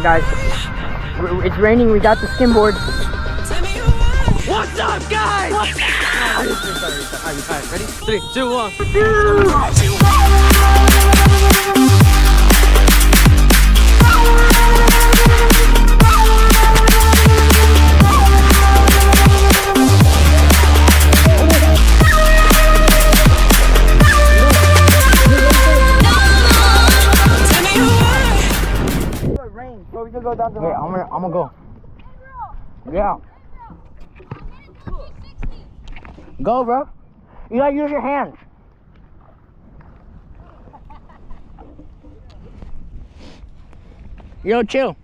guys. It's raining. We got the skimboard. What's up, guys? What's up? Alright, ready? 3, 2, 1. Bro, we can go down to I'm gonna go. Yeah. Go, bro. You gotta use your hands. Yo, chill.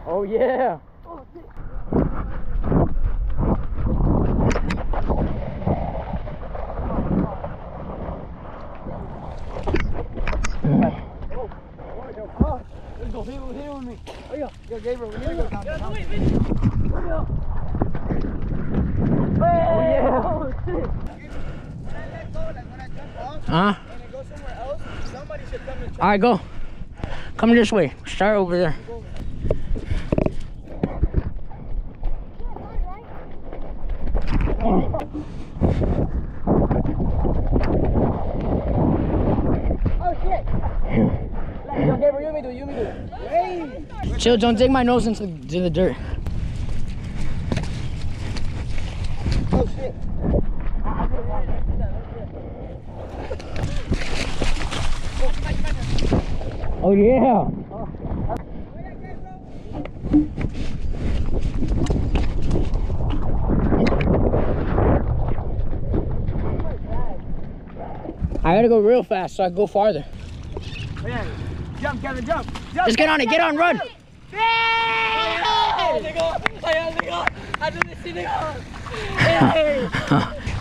Oh yeah. Oh, shit. Let's go. Hit it with me. Oh yeah. Yo, Gabriel, we need to go down. Oh yeah. Oh shit. Huh? And it goes somewhere else. Somebody should come and try. Alright, go. Come this way. Start over there. Chill, don't dig my nose into the dirt. Oh shit. Oh yeah. I gotta go real fast so I can go farther. Yeah. Jump, Kevin, jump. Just get on it, get on, run.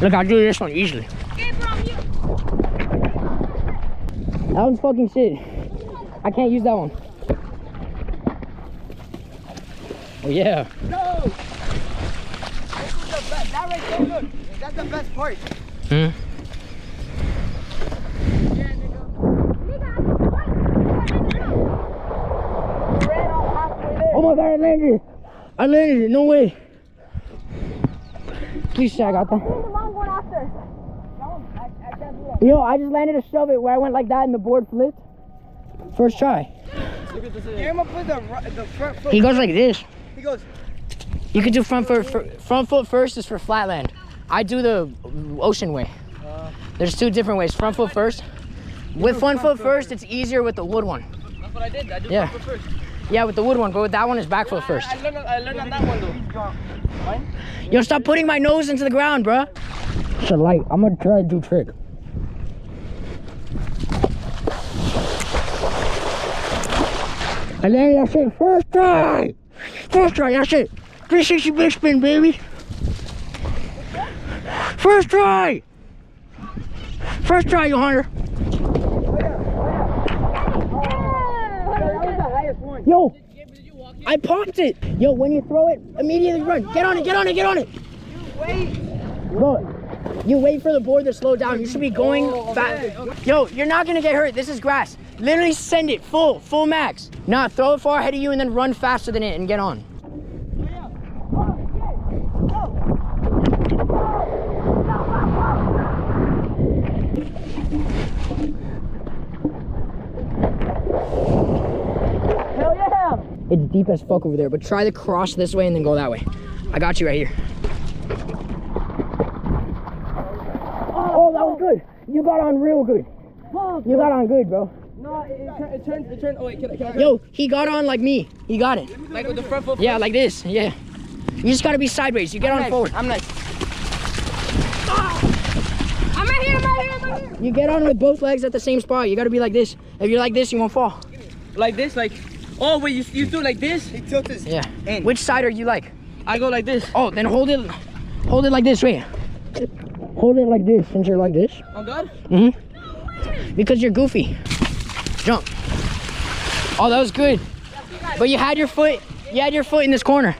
Look, I'll do this one easily. That one's fucking shit. I can't use that one. Oh yeah. No. That right there, look. That's the best part. Hmm. Oh my god, I landed! I landed it, no way! Please say I got that. Yo, I just landed a shove it where I went like that and the board flipped. First try. The front foot. He goes like this. He goes. You can do front foot first is for flatland. I do the ocean way. There's two different ways. Front foot first. With front foot first, it's easier with the wood one. That's what I did. I do front foot first. Yeah, with the wood one, but with that one is back foot first. I learned on that one though. Yo, stop putting my nose into the ground, bruh. It's a light. I'm gonna try to do a trick. I landed that shit first try. First try, that's it. 360 big spin, baby. First try. First try, you hunter. Yo, I popped it. Yo, when you throw it, immediately run. Get on it, get on it, get on it. You wait. Bro, you wait for the board to slow down. You should be going fast. Okay. Yo, you're not gonna get hurt. This is grass. Literally send it full max. Nah, throw it far ahead of you and then run faster than it and get on. It's deep as fuck over there, but try to cross this way and then go that way. I got you right here. Oh, that was good. You got on real good. You got on good, bro. No, it turned. Oh, wait, can I? Yo, he got on like me. He got it. Like with the front foot? Yeah, like this. Yeah. You just gotta be sideways. You get on forward. I'm nice. I'm right here, I'm right here, I'm right here. You get on with both legs at the same spot. You gotta be like this. If you're like this, you won't fall. Like this, like. Oh wait, you do like this? He tilts his in. Which side are you like? I go like this. Oh, then hold it like this, wait. Hold it like this, since you're like this. Oh, good? Mm-hmm. Because you're goofy. Jump. Oh, that was good. But you had your foot in this corner.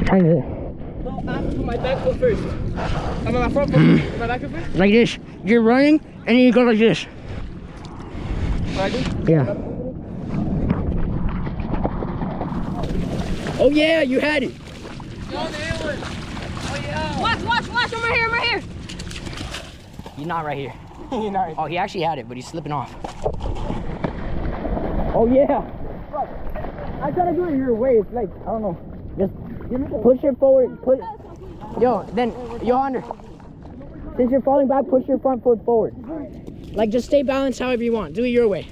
Kind of. No, I have to put my back foot first. I mean, my front foot. My back foot first? Like this. You're running and then you go like this. What I do? Yeah. Oh yeah, you had it. Yo, there it was. Oh yeah. Watch, I'm right here. He's not right here. You're not. Oh, he actually had it, but he's slipping off. Oh yeah. I try to do it your way. It's like, I don't know. Just push your forward. Yo, Hunter. Since you're falling back, push your front foot forward. Like, just stay balanced however you want. Do it your way.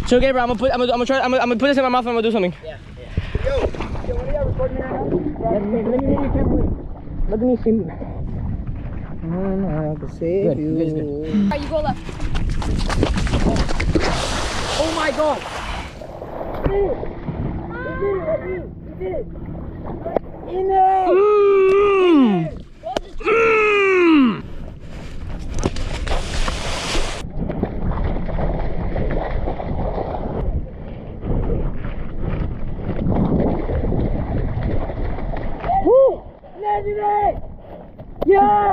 So okay, bro, I'm gonna put this in my mouth and I'm gonna do something. Yeah. Yo, what are you recording me right now? Let me move your camera. Look at me see. I can save Good, good, good. Alright, you go left. Oh my god. In there! Yeah!